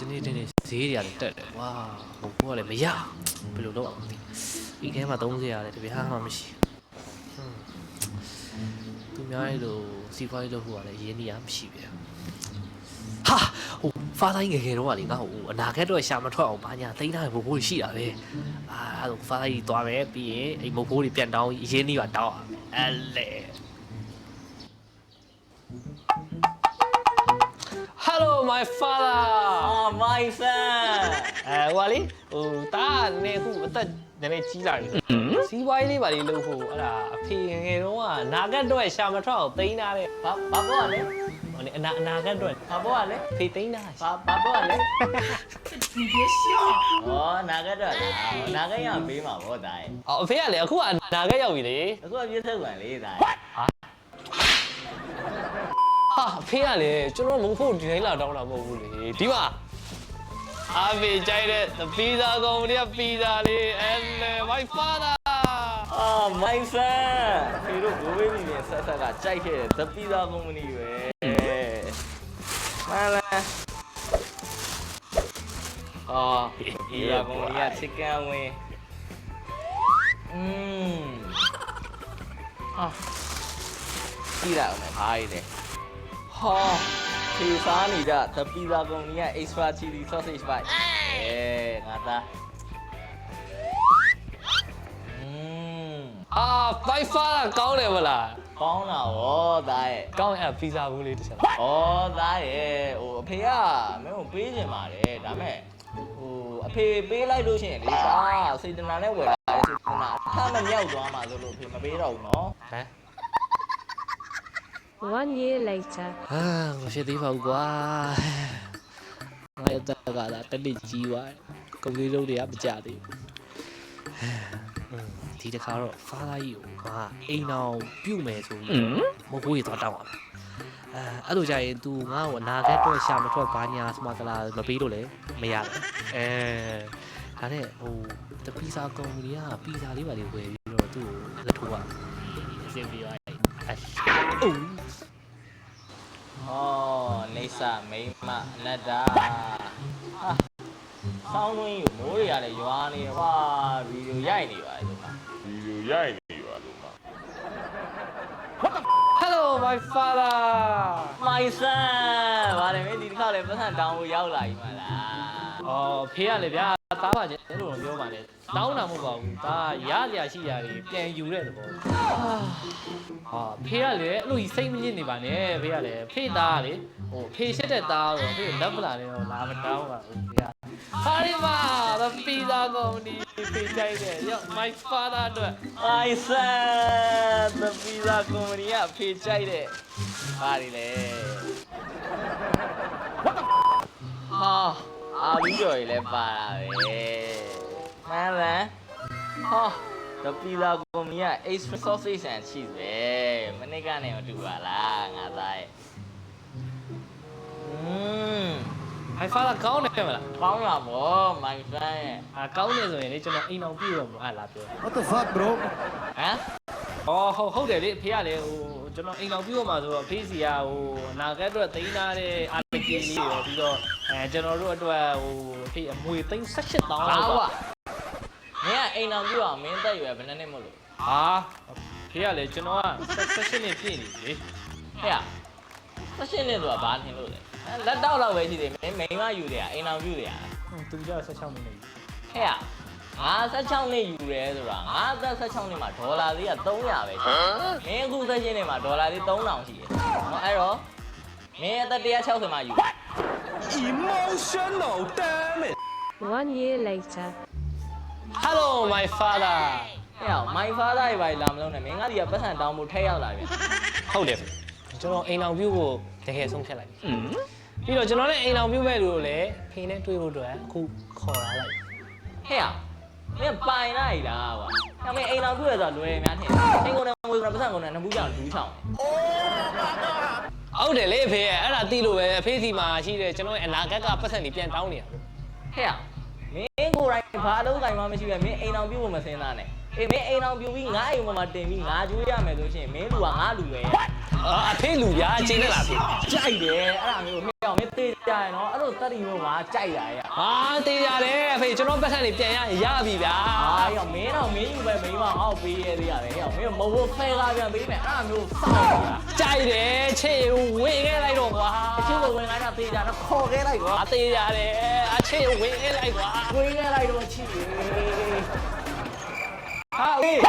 ဒီနေ့ဈေးတွေရတယ်တက်တယ်ဝါဟိုကလည်းမရဘယ်လိုလုပ်အောင်မသိဒီထဲမှာ30ရတယ်တပြားမှမရှိသူများရဲ့လိုစီပွားရေးလုပ်ဖို့ကလည်းရင်းနှီးရမရှိဗျာဟာဟိုဖားတိုင်းငယ်ငယ်တော့ကလေငါဟိုအနာဂတ်တော့ရှာမထွက်အောင်ဘာညာသိမ်းထားတဲ့ဘိုးဘိုးရှိတာပဲအဲ့ဒါဖားတိုင်းသွားမယ်ပြီးရင်အဲ့ဘိုးဘိုးတွေပြန်တောင်းရင်းနှီးပါတောင်းအဲ့လေ Hello my father my son ဟိုလေဟိုတာနေခုအသက်နည်းနည်းကြီးလာပြီစီးပွားရေးလေးပါလေးလုပ်ဖို့အဲ့ဒါအဖေငယ်တော့ကနာဂတ်တော့ရှာမထွက်အောင်သိမ်းထားတဲ့ ဘာဘောကလဲ ဟိုလေအနာဂတ်တော့ ဘာဘောကလဲ ဖေသိမ်းတာ ဘာဘောကလဲဒီပြရှောဩနာကတော့လားနာကရမေးမှာဗောတာရဲ့ အော်အဖေကလေအခုကနာဂတ်ရောက်ပြီလေ အခုကပြည့်စုံပါလေတာရဲ့ ဟာအဖေကလေကျွန်တော်မဖို့ဒီတိုင်းလာတောင်းတာမဟုတ်ဘူးလေဒီမှာအဖေကြိုက်တဲ့ the pizza company က pizza လေးအဲ့လေ my father my son ဒီလိုဘိုးဘေးကြီးနဲ့ဆက်ဆက်ကကြိုက်ခဲ့တဲ့ The Pizza Company ပဲမှန်လားPizza Company က chicken ဝင်ကြည့်ရအောင်မယ်ဟာရည်လေဟာဖြေစားနေကြ The Pizza Company က extra chili sausage bite ငါသားby far ကောင်းတယ်မလား ကောင်းတာဗောသားရဲ့ ကောင်းရဲ့ပီဇာဘူးလေးတစ်ချက် ဩသားရဲ့ဟိုအဖေကမင်းကိုပေးချင်ပါတယ်ဒါမဲ့ဟိုအဖေပေးလိုက်လို့ရှိရင်လေသားစေတနာနဲ့ဝယ်လာတယ်စေတနာထားမမြောက်သွားမှာဆိုလို့အဖေမပေးတော့ဘူးနော်ဟမ် 1 year later ဟာမဖြစ်သေးပါဘူးကွာငါရတဲ့ကလာတနစ်ကြီးသွားကုန်လေးလုံးတွေကမကြသေးဘူးဒီတစ်ခါတော့ဖားသားကြီးကိုငါအိမ်အောင်ပြုတ်မယ်ဆိုပြီးမဟုတ်ဘူးရတော့တောင်းပါအဲ့လိုကြရင် तू ငါ့ကိုအနာဂတ်တော့ရှာမထွက်ဘာညာစမကလာမပေးလို့လေမရဘူးဒါနဲ့ဟိုတပီဇာကောင်ကြီးကပီဇာလေးပါလေးဝယ်ပြီးတော့သူ့ကိုလက်ထိုးရအစင်ပြီးသွားအိုးနေစာမိမအနတ္တာဆောင်းတွင်းကိုမိုးတွေကလည်းရွာနေတယ်ကွာဗီဒီယိုရိုက်နေပါတယ်ဒီမှာ Hello my father my son ဗါတယ်မင်းဒီတစ်ခါလည်းပတ်စံတောင်းဖို့ရောက်လာပြီမလားဖေးရလေဗျာသားပါချင်းလို့ပြောပါနဲ့တောင်းတာမဟုတ်ပါဘူးဒါရလျာရှိရာကြီးပြန်ယူတဲ့သဘောဖေးရလေအဲ့လိုကြီးစိတ်မညစ်နေပါနဲ့ဖေးရလေဖေးသားလေဟိုဖေးရှက်တဲ့သားတော့ဖေးလက်ပလာနေတော့လာမတောင်းပါဘူးဖေးဟာဒီမှာ the pizza company ဖေးကြိုက်တယ်ရော my father အတွက် my son The Pizza Company ကဖေးကြိုက်တဲ့ဟာဒီလေအာဘီကျော်ကြီးလည်းပါတာပဲမှန်လားThe Pizza Company က extra sausage and cheese ပဲမနစ်ကနေမတူပါလားငါသားရဲ့my father ကောင်းတယ်မလားကောင်းလာဗော my son ရဲ့ကောင်းတယ်ဆိုရင်လေကျွန်တော်အိမ်အောင်ပြည့်တော့မှာလာပြော What the fuck bro ဟမ်ဟုတ်တယ်လေဖေးရလေဟိုကျွန်တော်အိမ်အောင်ပြည့်တော့မှာဆိုတော့ဖေးစီကဟိုအနာဂတ်အတွက်သိမ်းထားတဲ့အာပကီလေးရောပြီးတော့ကျွန်တော်တို့အတွက်ဟိုဖေးအမွေသိမ်း18တောင်းလောက်ပါမင်းကအိမ်အောင်ပြည့်အောင်မင်းတက်ရွယ်ဘယ်နှစ်နှစ်မို့လို့ဖေးရလေကျွန်တော်က18နှစ်ပြည့်နေပြီလေဟဲ့18နှစ်ဆိုတာဘာထင်လို့လဲလက်တော့လောက်ပဲရှိသေးမင်းမိန်းမယူတယ်အိမ်အောင်ပြည့်တယ်သူကြောက်16နှစ်နေပြီဟဲ့ငါ16နှစ်ယူရဲဆိုတာငါအသက်16နှစ်မှာဒေါ်လာသေးက300ပဲရှိတယ်မင်းအခု16နှစ်မှာဒေါ်လာသေး3000ရှိတယ်အဲ့တော့မင်းအသက်160မှာယူ Emotional damn it 1 year later Hello my father ဟဲ့my father တွေပါလာမလို့နဲ့မင်းကဒီကပတ်စံတောင်းဖို့ထည့်ရောက်လာပြီဟုတ်တယ်ကျွန်တော်အိမ်အောင်ပြုတ်ဖို့တကယ်ဆုံးဖြတ်လိုက်ပြီပြီးတော့ကျွန်တော်လည်းအိမ်အောင်ပြုတ်မဲ့လူကိုလည်းဖေးနဲ့တွေ့ဖို့အတွက်အခုခေါ်လာလိုက်ဟဲ့မင်းပိုင်လိုက်လားကွာ။ဒါပေမဲ့အိမ်တော်ပြုရဆိုတာလွယ်များထင်တယ်။အိမ်ကုန်တယ်ငွေကုန်တယ်ပတ်စံကုန်တယ်နှစ်ဘူးကြောင်ဒူးချောင်း။ဟုတ်တယ်လေအဖေအဲ့ဒါသိလို့ပဲအဖေစီမှာရှိတယ်ကျွန်တော်ရဲ့အနာဂတ်ကပတ်စံတွေပြန်တောင်းနေတာ။ဟဲ့မင်းကိုယ်တိုင်ဘာလို့ကင်မှမရှိပဲမင်းအိမ်တော်ပြုဖို့မစင်းသားနဲ့ အေးမင်းအိမ်အောင်ပြူပြီးငါအိမ်ပေါ်မှာတင်ပြီးငါကျွေးရမယ်ဆိုရှင်မင်းလူကငါလူပဲ အဖေလူဗျာကျင်းနေလားဖေ ကြိုက်တယ်အဲ့ဒါမျိုးမင်းအောင်မင်းသေးကြရနော်အဲ့လိုတက်တီမျိုးကကြိုက်တာရဲ့ ဟာတေးရတယ်အဖေကျွန်တော်ပတ်ထန်နေပြန်ရပြီဗျာ ဟာရောမင်းတော့မင်းယူပဲမင်းမငါ့ကိုပေးရသေးရတယ်ရောမင်းမဟုတ်ဖဲကားပြန်ပေးမယ်အဲ့ဒါမျိုးစောင့်နေတာ ကြိုက်တယ်ချေဝင်ခဲ့လိုက်တော့ကွာ အချင်းကိုဝင်လာတာသေးကြတော့ခေါ်ခဲ့လိုက်ကွာ အသေးရတယ်အချေဝင်ခဲ့လိုက်ကွာ ဝင်ခဲ့လိုက်တော့ချစ်တယ် ဟာအေး